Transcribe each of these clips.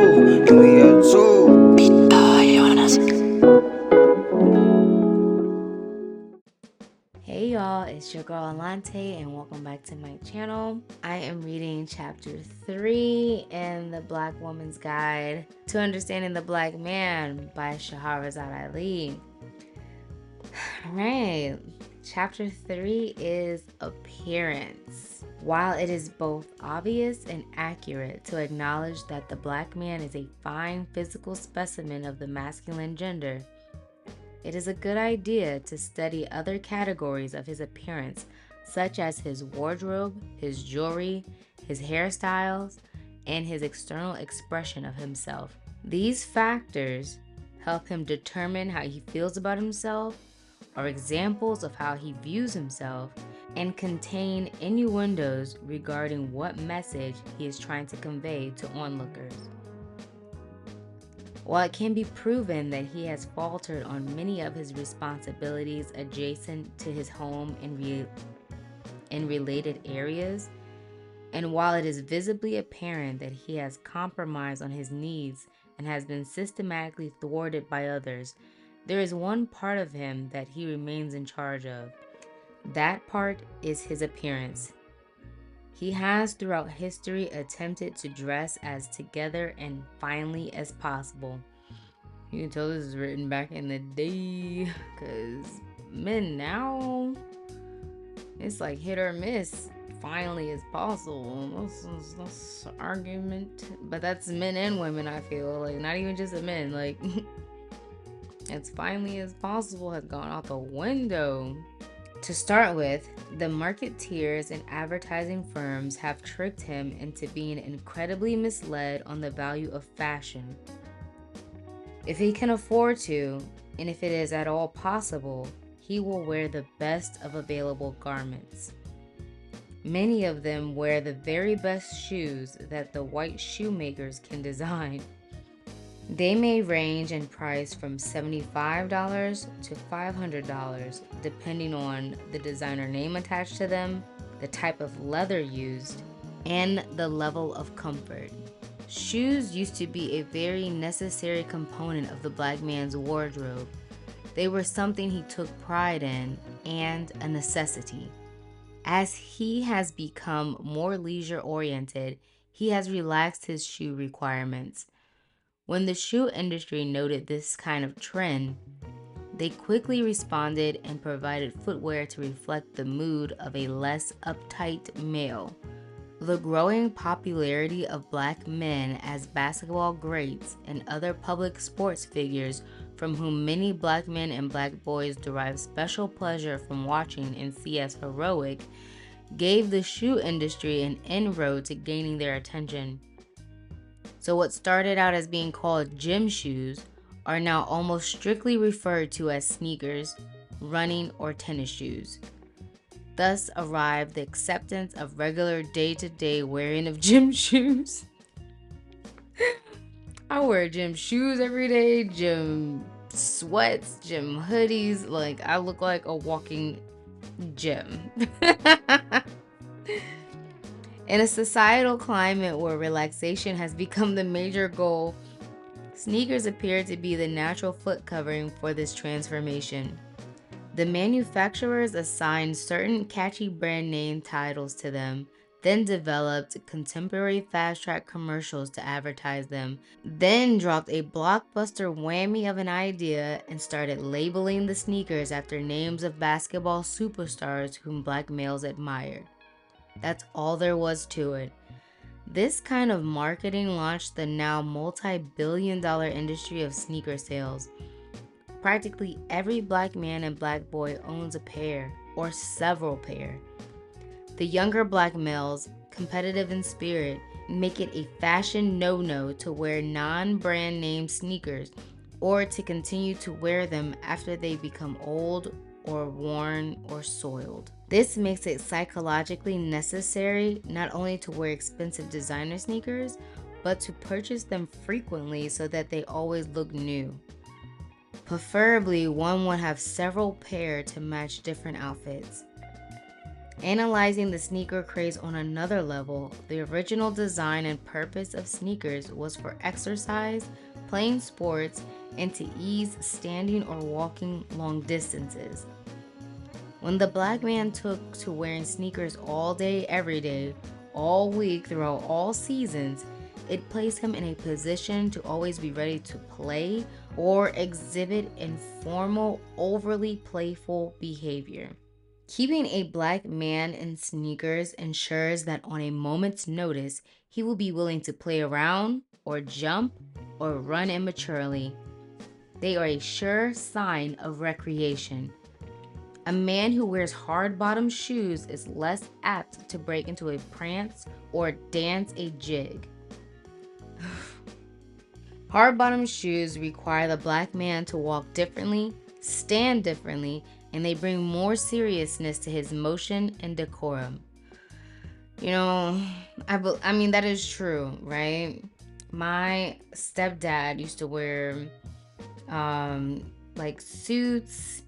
two, and we had two. Hey y'all, it's your girl Alante and welcome back to my channel. I am reading chapter 3 in The Black Woman's Guide to Understanding the Black Man by Shahrazad Ali. Alright, chapter 3 is appearance. While it is both obvious and accurate to acknowledge that the black man is a fine physical specimen of the masculine gender, it is a good idea to study other categories of his appearance, such as his wardrobe, his jewelry, his hairstyles, and his external expression of himself. These factors help him determine how he feels about himself, are examples of how he views himself, and contain innuendos regarding what message he is trying to convey to onlookers. While it can be proven that he has faltered on many of his responsibilities adjacent to his home and related areas, and while it is visibly apparent that he has compromised on his needs and has been systematically thwarted by others, there is one part of him that he remains in charge of. That part is his appearance. He has throughout history attempted to dress as together and finely as possible. You can tell this is written back in the day, because men now, it's like hit or miss. Finally as possible. That's argument. But that's men and women, I feel. Like, not even just the men. Like, as finally as possible has gone out the window. To start with, the marketeers and advertising firms have tricked him into being incredibly misled on the value of fashion. If he can afford to, and if it is at all possible, he will wear the best of available garments. Many of them wear the very best shoes that the white shoemakers can design. They may range in price from $75 to $500, depending on the designer name attached to them, the type of leather used, and the level of comfort. Shoes used to be a very necessary component of the black man's wardrobe. They were something he took pride in and a necessity. As he has become more leisure-oriented, he has relaxed his shoe requirements. When the shoe industry noted this kind of trend, they quickly responded and provided footwear to reflect the mood of a less uptight male. The growing popularity of black men as basketball greats and other public sports figures from whom many black men and black boys derive special pleasure from watching and see as heroic, gave the shoe industry an inroad to gaining their attention. So what started out as being called gym shoes are now almost strictly referred to as sneakers, running, or tennis shoes. Thus arrived the acceptance of regular day-to-day wearing of gym shoes. I wear gym shoes every day, gym sweats, gym hoodies. Like, I look like a walking gym. In a societal climate where relaxation has become the major goal, sneakers appear to be the natural foot covering for this transformation. The manufacturers assigned certain catchy brand name titles to them, then developed contemporary fast-track commercials to advertise them, then dropped a blockbuster whammy of an idea and started labeling the sneakers after names of basketball superstars whom black males admired. That's all there was to it. This kind of marketing launched the now multi-billion-dollar industry of sneaker sales. Practically every black man and black boy owns a pair or several pair. The younger black males, competitive in spirit, make it a fashion no-no to wear non-brand name sneakers or to continue to wear them after they become old or worn or soiled. This makes it psychologically necessary not only to wear expensive designer sneakers, but to purchase them frequently so that they always look new. Preferably, one would have several pair to match different outfits. Analyzing the sneaker craze on another level, the original design and purpose of sneakers was for exercise, playing sports, and to ease standing or walking long distances. When the black man took to wearing sneakers all day, every day, all week, throughout all seasons, it placed him in a position to always be ready to play or exhibit informal, overly playful behavior. Keeping a black man in sneakers ensures that on a moment's notice, he will be willing to play around or jump or run immaturely. They are a sure sign of recreation. A man who wears hard bottom shoes is less apt to break into a prance or dance a jig. Hard bottom shoes require the black man to walk differently, stand differently, and they bring more seriousness to his motion and decorum. You know, I mean, that is true, right? My stepdad used to wear like suits,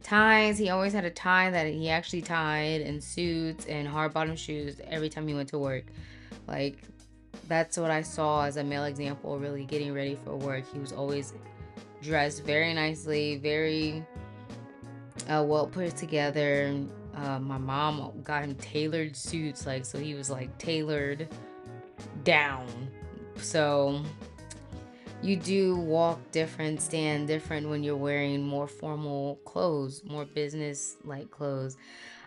ties. He always had a tie that he actually tied, and suits and hard bottom shoes every time he went to work. Like, that's what I saw as a male example, really getting ready for work. He was always dressed very nicely, very well put together. My mom got him tailored suits, like, so he was like tailored down. So you do walk different, stand different when you're wearing more formal clothes, more business like clothes.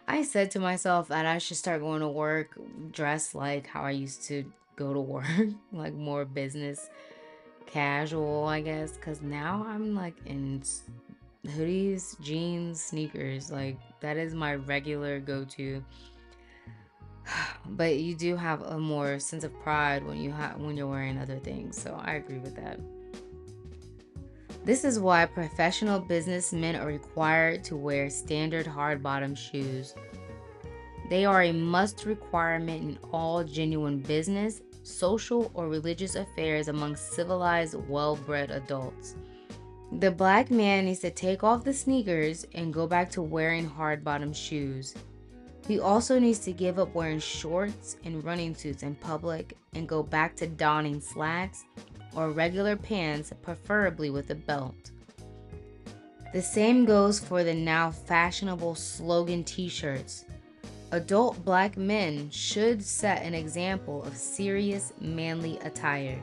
I said to myself that I should start going to work dressed like how I used to go to work, like more business casual, I guess, because now I'm like in hoodies, jeans, sneakers. Like, that is my regular go-to. But you do have a more sense of pride when you're wearing other things. So I agree with that. This is why professional businessmen are required to wear standard hard bottom shoes. They are a must requirement in all genuine business, social, or religious affairs among civilized, well-bred adults. The black man needs to take off the sneakers and go back to wearing hard bottom shoes. He also needs to give up wearing shorts and running suits in public and go back to donning slacks or regular pants, preferably with a belt. The same goes for the now fashionable slogan t-shirts. Adult black men should set an example of serious, manly attire.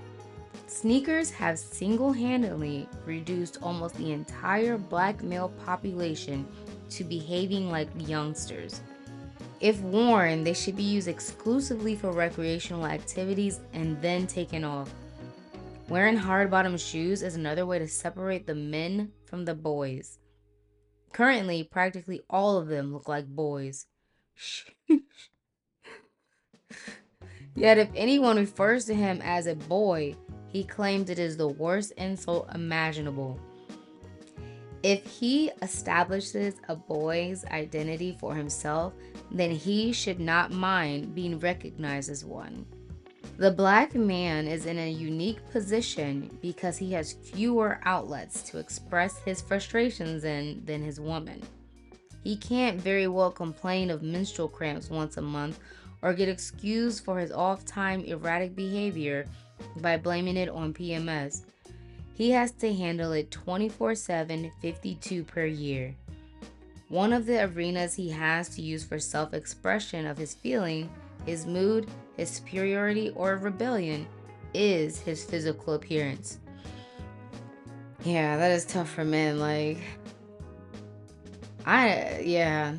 Sneakers have single-handedly reduced almost the entire black male population to behaving like youngsters. If worn, they should be used exclusively for recreational activities and then taken off. Wearing hard-bottom shoes is another way to separate the men from the boys. Currently, practically all of them look like boys. Yet if anyone refers to him as a boy, he claims it is the worst insult imaginable. If he establishes a boy's identity for himself, then he should not mind being recognized as one. The black man is in a unique position because he has fewer outlets to express his frustrations in than his woman. He can't very well complain of menstrual cramps once a month or get excused for his off-time erratic behavior by blaming it on PMS. He has to handle it 24/7, 52 per year. One of the arenas he has to use for self-expression of his feeling, his mood, his superiority, or rebellion is his physical appearance. Yeah, that is tough for men. Like, yeah,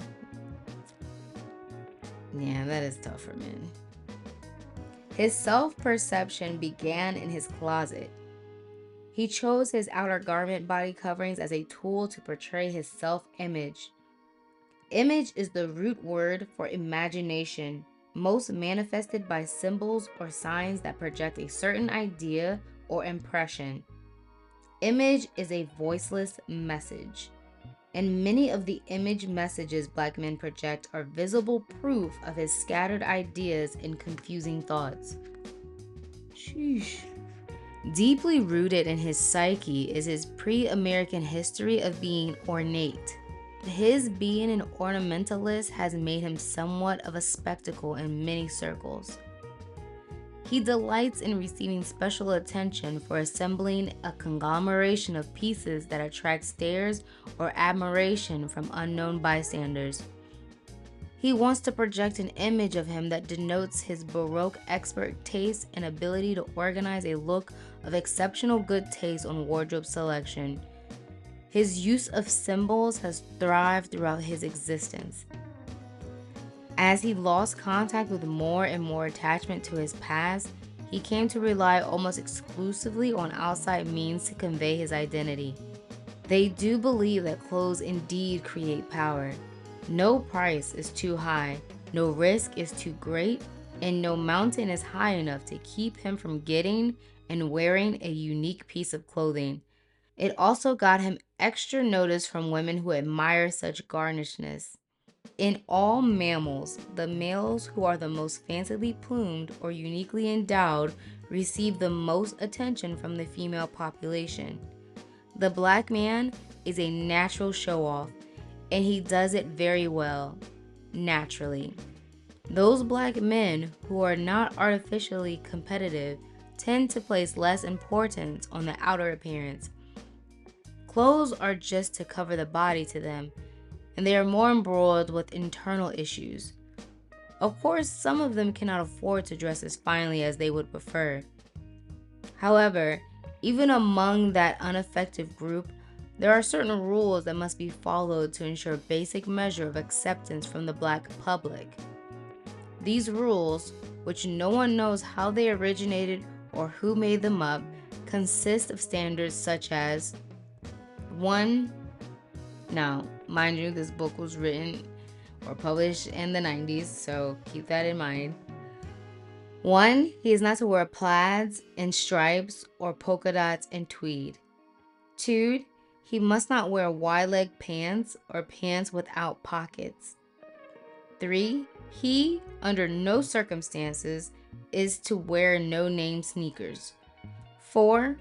that is tough for men. His self-perception began in his closet. He chose his outer garment body coverings as a tool to portray his self-image. Image is the root word for imagination, most manifested by symbols or signs that project a certain idea or impression. Image is a voiceless message, and many of the image messages black men project are visible proof of his scattered ideas and confusing thoughts. Sheesh. Deeply rooted in his psyche is his pre-American history of being ornate. His being an ornamentalist has made him somewhat of a spectacle in many circles. He delights in receiving special attention for assembling a conglomeration of pieces that attract stares or admiration from unknown bystanders. He wants to project an image of him that denotes his Baroque expert taste and ability to organize a look of exceptional good taste on wardrobe selection. His use of symbols has thrived throughout his existence. As he lost contact with more and more attachment to his past, he came to rely almost exclusively on outside means to convey his identity. They do believe that clothes indeed create power. No price is too high, no risk is too great, and no mountain is high enough to keep him from getting and wearing a unique piece of clothing. It also got him extra notice from women who admire such garnishness. In all mammals, the males who are the most fancifully plumed or uniquely endowed receive the most attention from the female population. The black man is a natural show-off, and he does it very well, naturally. Those black men who are not artificially competitive tend to place less importance on the outer appearance. Clothes are just to cover the body to them, and they are more embroiled with internal issues. Of course, some of them cannot afford to dress as finely as they would prefer. However, even among that unaffected group, there are certain rules that must be followed to ensure basic measure of acceptance from the black public. These rules, which no one knows how they originated or who made them up, consist of standards such as 1. Now, mind you, this book was written or published in the 90s, so keep that in mind. 1. He is not to wear plaids and stripes or polka dots and tweed. 2. He must not wear wide-leg pants or pants without pockets. 3. He, under no circumstances, is to wear no-name sneakers. 4.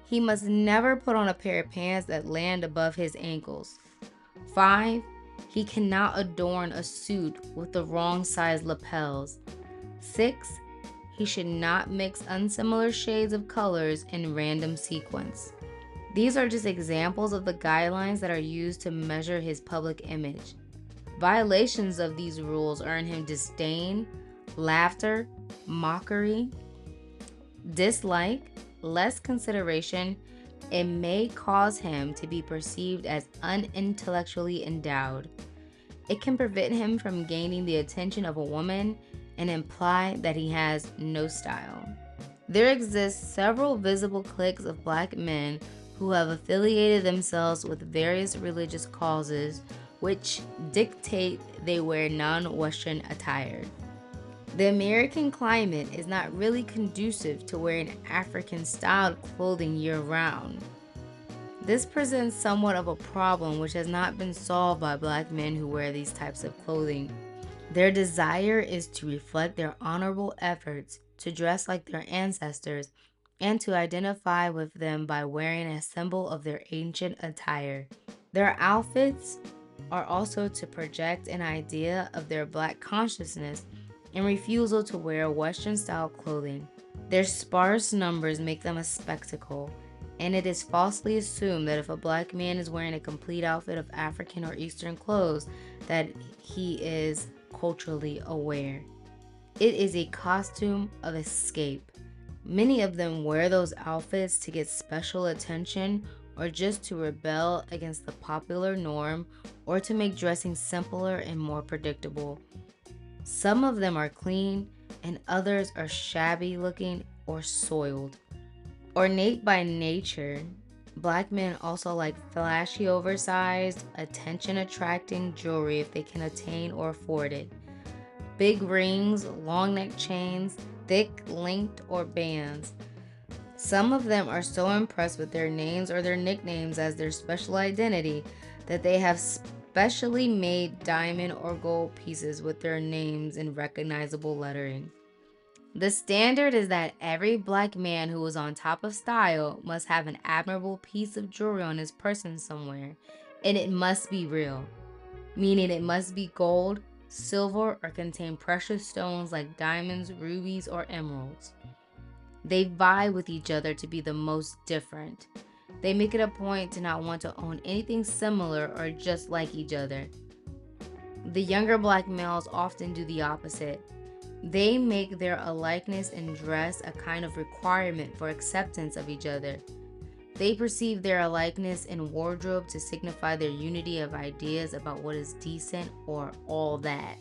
He must never put on a pair of pants that land above his ankles. 5. He cannot adorn a suit with the wrong size lapels. 6. He should not mix unsimilar shades of colors in random sequence. These are just examples of the guidelines that are used to measure his public image. Violations of these rules earn him disdain, laughter, mockery, dislike, less consideration. It may cause him to be perceived as unintellectually endowed. It can prevent him from gaining the attention of a woman and imply that he has no style. There exist several visible cliques of black men who have affiliated themselves with various religious causes which dictate they wear non-Western attire. The American climate is not really conducive to wearing African-styled clothing year-round. This presents somewhat of a problem which has not been solved by black men who wear these types of clothing. Their desire is to reflect their honorable efforts to dress like their ancestors and to identify with them by wearing a symbol of their ancient attire. Their outfits are also to project an idea of their black consciousness and refusal to wear Western-style clothing. Their sparse numbers make them a spectacle, and it is falsely assumed that if a black man is wearing a complete outfit of African or Eastern clothes, that he is culturally aware. It is a costume of escape. Many of them wear those outfits to get special attention or just to rebel against the popular norm or to make dressing simpler and more predictable. Some of them are clean and others are shabby looking or soiled. Ornate by nature, black men also like flashy, oversized, attention-attracting jewelry if they can attain or afford it. Big rings, long neck chains, thick, linked, or bands. Some of them are so impressed with their names or their nicknames as their special identity that they have specially made diamond or gold pieces with their names in recognizable lettering. The standard is that every black man who is on top of style must have an admirable piece of jewelry on his person somewhere, and it must be real. meaning it must be gold, silver, or contain precious stones like diamonds, rubies, or emeralds. They vie with each other to be the most different. They make it a point to not want to own anything similar or just like each other. The younger black males often do the opposite. They make their alikeness in dress a kind of requirement for acceptance of each other. They perceive their alikeness in wardrobe to signify their unity of ideas about what is decent or all that.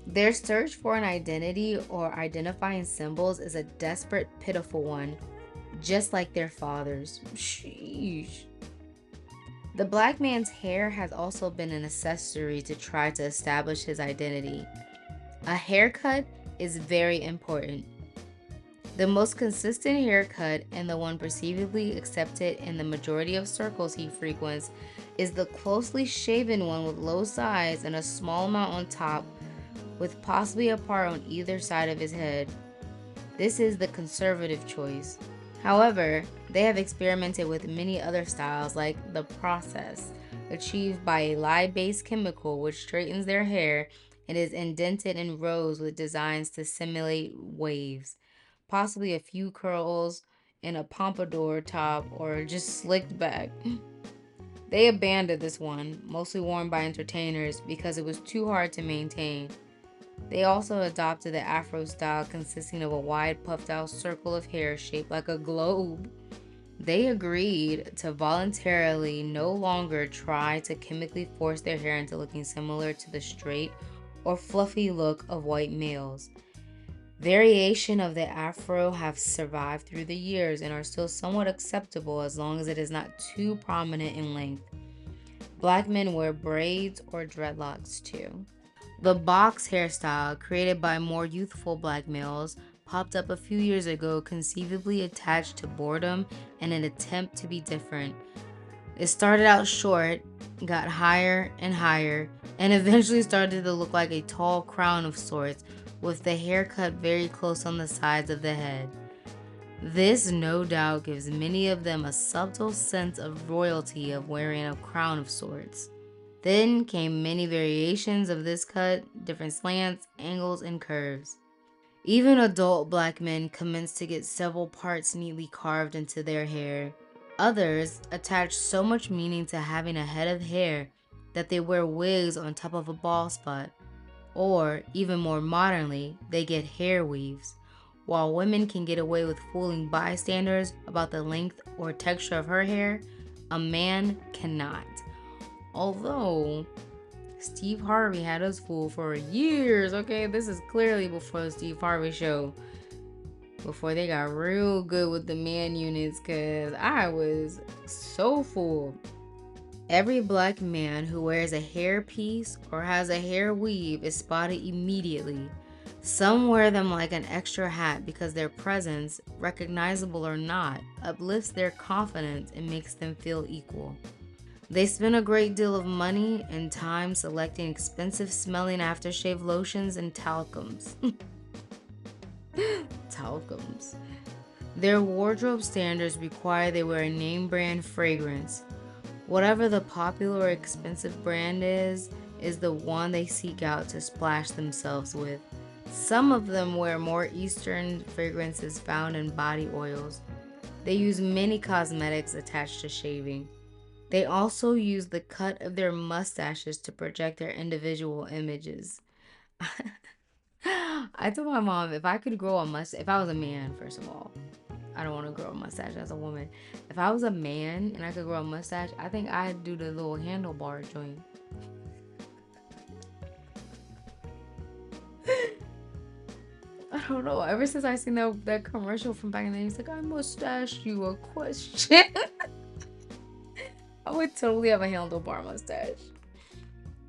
Their search for an identity or identifying symbols is a desperate, pitiful one, just like their fathers. Sheesh. The black man's hair has also been an accessory to try to establish his identity. A haircut is very important. The most consistent haircut, and the one perceivably accepted in the majority of circles he frequents, is the closely shaven one with low sides and a small amount on top, with possibly a part on either side of his head. This is the conservative choice. However, they have experimented with many other styles like the process, achieved by a lye-based chemical which straightens their hair and is indented in rows with designs to simulate waves, possibly a few curls in a pompadour top or just slicked back. They abandoned this one, mostly worn by entertainers, because it was too hard to maintain. They also adopted the Afro style, consisting of a wide puffed out circle of hair shaped like a globe. They agreed to voluntarily no longer try to chemically force their hair into looking similar to the straight or fluffy look of white males. Variation of the afro have survived through the years and are still somewhat acceptable as long as it is not too prominent in length. Black men wear braids or dreadlocks too. The box hairstyle, created by more youthful black males, popped up a few years ago, conceivably attached to boredom and an attempt to be different. It started out short, got higher and higher, and eventually started to look like a tall crown of sorts, with the hair cut very close on the sides of the head. This no doubt gives many of them a subtle sense of royalty of wearing a crown of sorts. Then came many variations of this cut, different slants, angles, and curves. Even adult black men commenced to get several parts neatly carved into their hair. Others attach so much meaning to having a head of hair that they wear wigs on top of a bald spot. Or, even more modernly, they get hair weaves. While women can get away with fooling bystanders about the length or texture of her hair, a man cannot. Although, Steve Harvey had us fooled for years, okay? This is clearly before the Steve Harvey show. Before they got real good with the man units, because I was so fooled. Every black man who wears a hair piece or has a hair weave is spotted immediately. Some wear them like an extra hat because their presence, recognizable or not, uplifts their confidence and makes them feel equal. They spend a great deal of money and time selecting expensive smelling aftershave lotions and talcums. Talcums. Their wardrobe standards require they wear a name brand fragrance. Whatever the popular or expensive brand is the one they seek out to splash themselves with. Some of them wear more Eastern fragrances found in body oils. They use many cosmetics attached to shaving. They also use the cut of their mustaches to project their individual images. I told my mom if I could grow a mustache, if I was a man, first of all, I don't want to grow a mustache as a woman. If I was a man and I could grow a mustache, I think I'd do the little handlebar joint. I don't know. Ever since I seen that commercial from back in the day, he's like, I mustache you a question. I would totally have a handlebar mustache.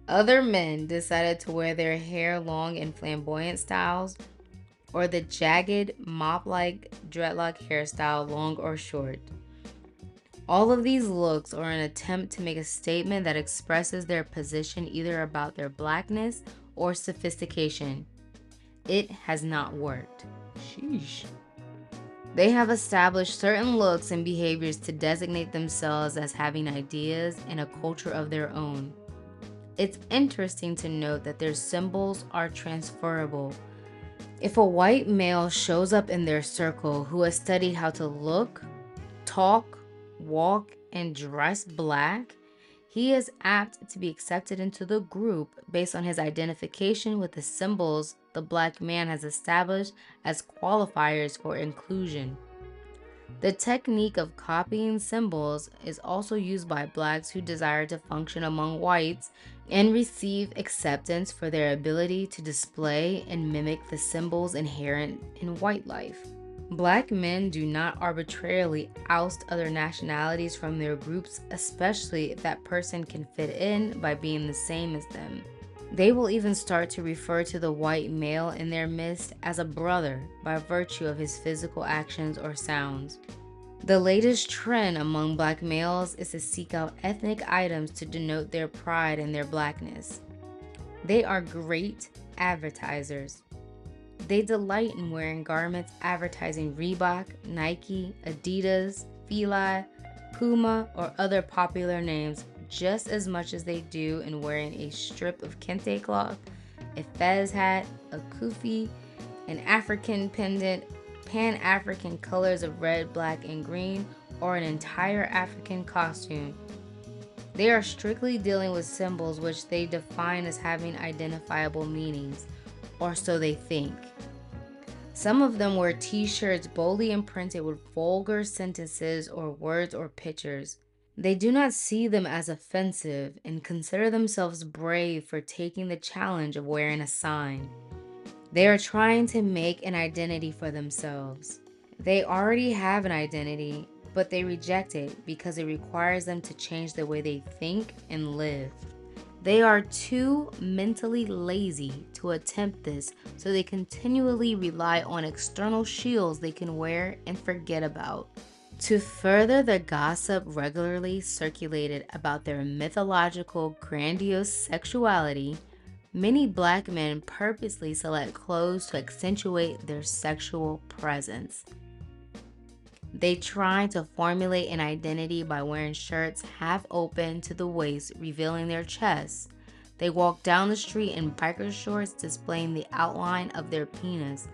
Other men decided to wear their hair long in flamboyant styles, or the jagged, mop-like dreadlock hairstyle, long or short. All of these looks are an attempt to make a statement that expresses their position either about their blackness or sophistication. It has not worked. Sheesh. They have established certain looks and behaviors to designate themselves as having ideas and a culture of their own. It's interesting to note that their symbols are transferable. If a white male shows up in their circle who has studied how to look, talk, walk, and dress black, he is apt to be accepted into the group based on his identification with the symbols the black man has established as qualifiers for inclusion. The technique of copying symbols is also used by blacks who desire to function among whites and receive acceptance for their ability to display and mimic the symbols inherent in white life. Black men do not arbitrarily oust other nationalities from their groups, especially if that person can fit in by being the same as them. They will even start to refer to the white male in their midst as a brother by virtue of his physical actions or sounds. The latest trend among black males is to seek out ethnic items to denote their pride in their blackness. They are great advertisers. They delight in wearing garments advertising Reebok, Nike, Adidas, Fila, Puma, or other popular names just as much as they do in wearing a strip of kente cloth, a fez hat, a kufi, an African pendant, Pan-African colors of red, black, and green, or an entire African costume. They are strictly dealing with symbols which they define as having identifiable meanings, or so they think. Some of them wear t-shirts boldly imprinted with vulgar sentences or words or pictures. They do not see them as offensive and consider themselves brave for taking the challenge of wearing a sign. They are trying to make an identity for themselves. They already have an identity, but they reject it because it requires them to change the way they think and live. They are too mentally lazy to attempt this, so they continually rely on external shields they can wear and forget about. To further the gossip regularly circulated about their mythological, grandiose sexuality, many black men purposely select clothes to accentuate their sexual presence. They try to formulate an identity by wearing shirts half open to the waist, revealing their chests. They walk down the street in biker shorts, displaying the outline of their penis.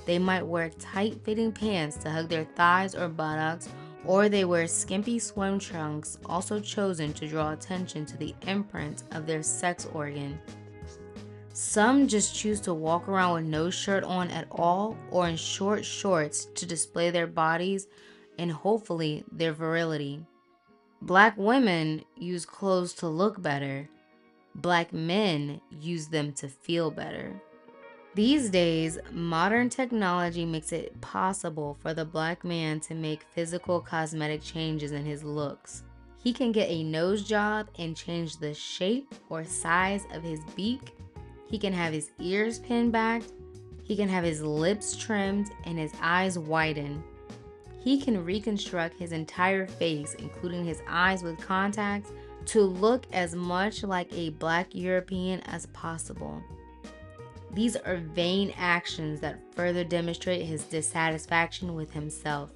They might wear tight-fitting pants to hug their thighs or buttocks, or they wear skimpy swim trunks, also chosen to draw attention to the imprint of their sex organ. Some just choose to walk around with no shirt on at all or in short shorts to display their bodies and hopefully their virility. Black women use clothes to look better. Black men use them to feel better. These days, modern technology makes it possible for the black man to make physical cosmetic changes in his looks. He can get a nose job and change the shape or size of his beak. He can have his ears pinned back. He can have his lips trimmed and his eyes widened. He can reconstruct his entire face, including his eyes with contacts, to look as much like a black European as possible. These are vain actions that further demonstrate his dissatisfaction with himself.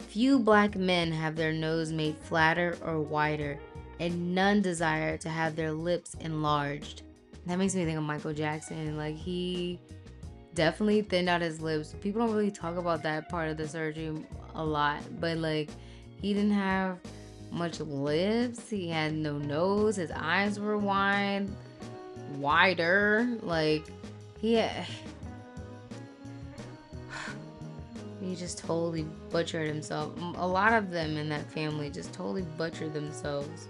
Few black men have their nose made flatter or wider, and none desire to have their lips enlarged. That makes me think of Michael Jackson. Like, he definitely thinned out his lips. People don't really talk about that part of the surgery a lot, but like, he didn't have much lips. He had no nose. His eyes were wider. Like, he just totally butchered himself. A lot of them in that family just totally butchered themselves.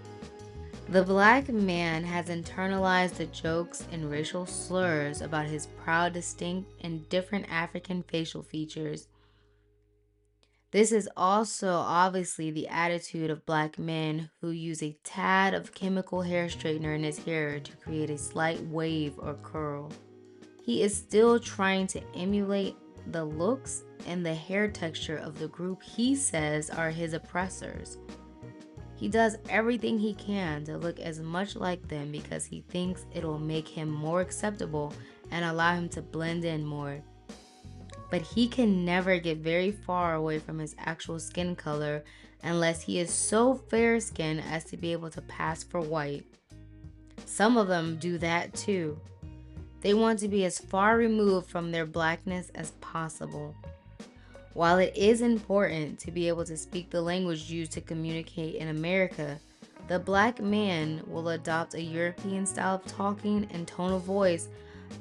The black man has internalized the jokes and racial slurs about his proud, distinct, and different African facial features. This is also obviously the attitude of black men who use a tad of chemical hair straightener in his hair to create a slight wave or curl. He is still trying to emulate the looks and the hair texture of the group he says are his oppressors. He does everything he can to look as much like them because he thinks it'll make him more acceptable and allow him to blend in more. But he can never get very far away from his actual skin color unless he is so fair-skinned as to be able to pass for white. Some of them do that too. They want to be as far removed from their blackness as possible. While it is important to be able to speak the language used to communicate in America, the black man will adopt a European style of talking and tone of voice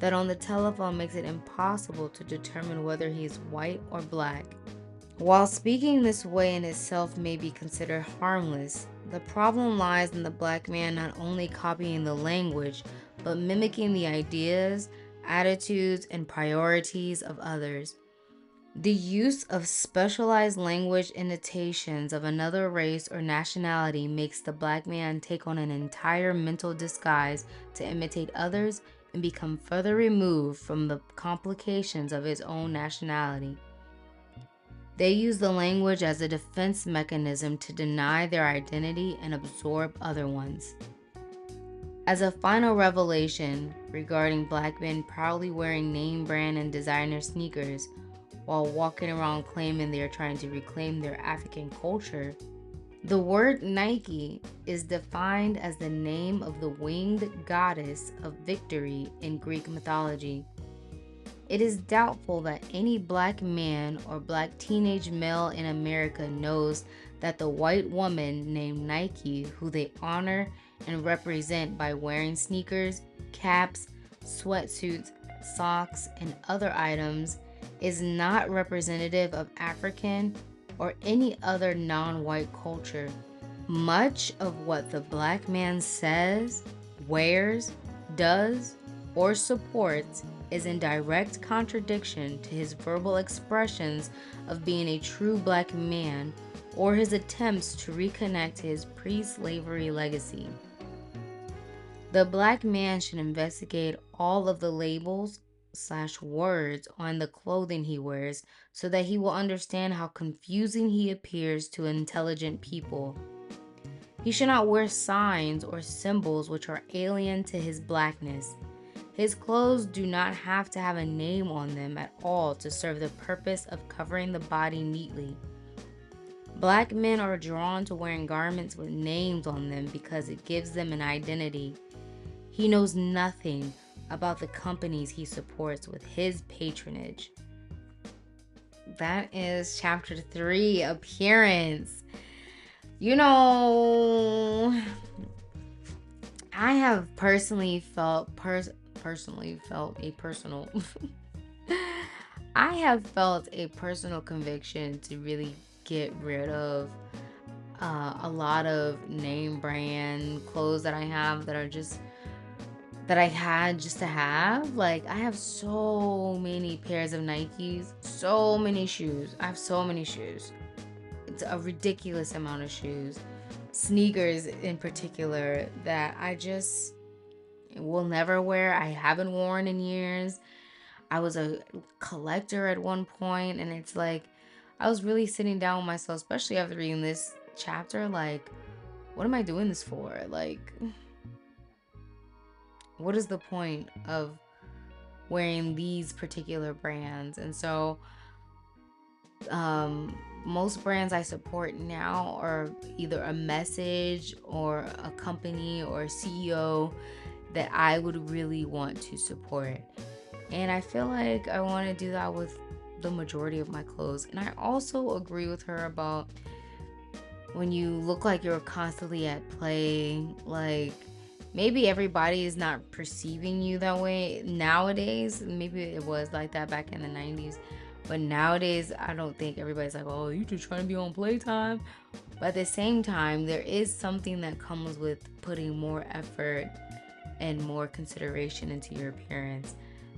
that on the telephone makes it impossible to determine whether he is white or black. While speaking this way in itself may be considered harmless, the problem lies in the black man not only copying the language, but mimicking the ideas, attitudes, and priorities of others. The use of specialized language imitations of another race or nationality makes the black man take on an entire mental disguise to imitate others and become further removed from the complications of his own nationality. They use the language as a defense mechanism to deny their identity and absorb other ones. As a final revelation regarding black men proudly wearing name brand and designer sneakers while walking around claiming they are trying to reclaim their African culture, the word Nike is defined as the name of the winged goddess of victory in Greek mythology. It is doubtful that any black man or black teenage male in America knows that the white woman named Nike, who they honor and represent by wearing sneakers, caps, sweatsuits, socks, and other items, is not representative of African or any other non-white culture. Much of what the black man says, wears, does, or supports is in direct contradiction to his verbal expressions of being a true black man or his attempts to reconnect to his pre-slavery legacy. The black man should investigate all of the labels/words on the clothing he wears so that he will understand how confusing he appears to intelligent people. He should not wear signs or symbols which are alien to his blackness. His clothes do not have to have a name on them at all to serve the purpose of covering the body neatly. Black men are drawn to wearing garments with names on them because it gives them an identity. He knows nothing about the companies he supports with his patronage. That is chapter 3, appearance. I have personally felt a personal I have felt a personal conviction to really get rid of a lot of name brand clothes that I have that I had just to have. Like, I have so many pairs of Nikes, so many shoes. I have so many shoes. It's a ridiculous amount of shoes. Sneakers in particular that I just will never wear. I haven't worn in years. I was a collector at one point, and it's like I was really sitting down with myself, especially after reading this chapter, like, what am I doing this for? Like, what is the point of wearing these particular brands? And so most brands I support now are either a message or a company or a CEO that I would really want to support. And I feel like I want to do that with the majority of my clothes. And I also agree with her about when you look like you're constantly at play, like maybe everybody is not perceiving you that way nowadays. Maybe it was like that back in the 90s. But nowadays, I don't think everybody's like, oh, you just trying to be on playtime. But at the same time, there is something that comes with putting more effort and more consideration into your appearance.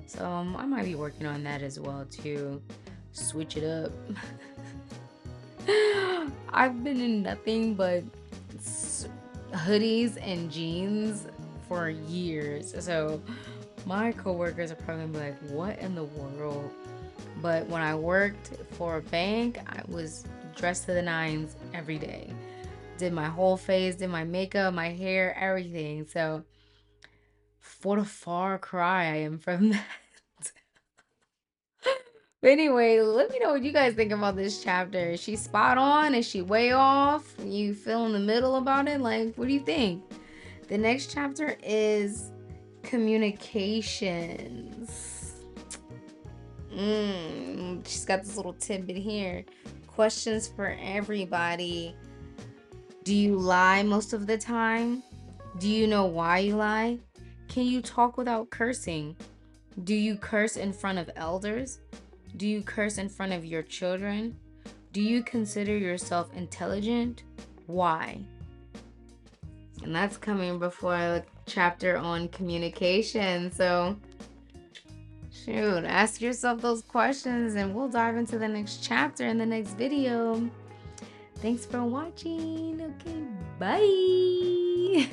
So I might be working on that as well too. Switch it up. I've been in nothing but hoodies and jeans for years. So my coworkers are probably gonna be like, what in the world? But when I worked for a bank, I was dressed to the nines every day. Did my whole face, did my makeup, my hair, everything. So what a far cry I am from that. But anyway, let me know what you guys think about this chapter. Is she spot on? Is she way off? You feel in the middle about it? Like, what do you think? The next chapter is communications. She's got this little tidbit here. Questions for everybody. Do you lie most of the time? Do you know why you lie? Can you talk without cursing? Do you curse in front of elders? Do you curse in front of your children? Do you consider yourself intelligent? Why? And that's coming before a chapter on communication. So, shoot, ask yourself those questions and we'll dive into the next chapter in the next video. Thanks for watching. Okay, bye.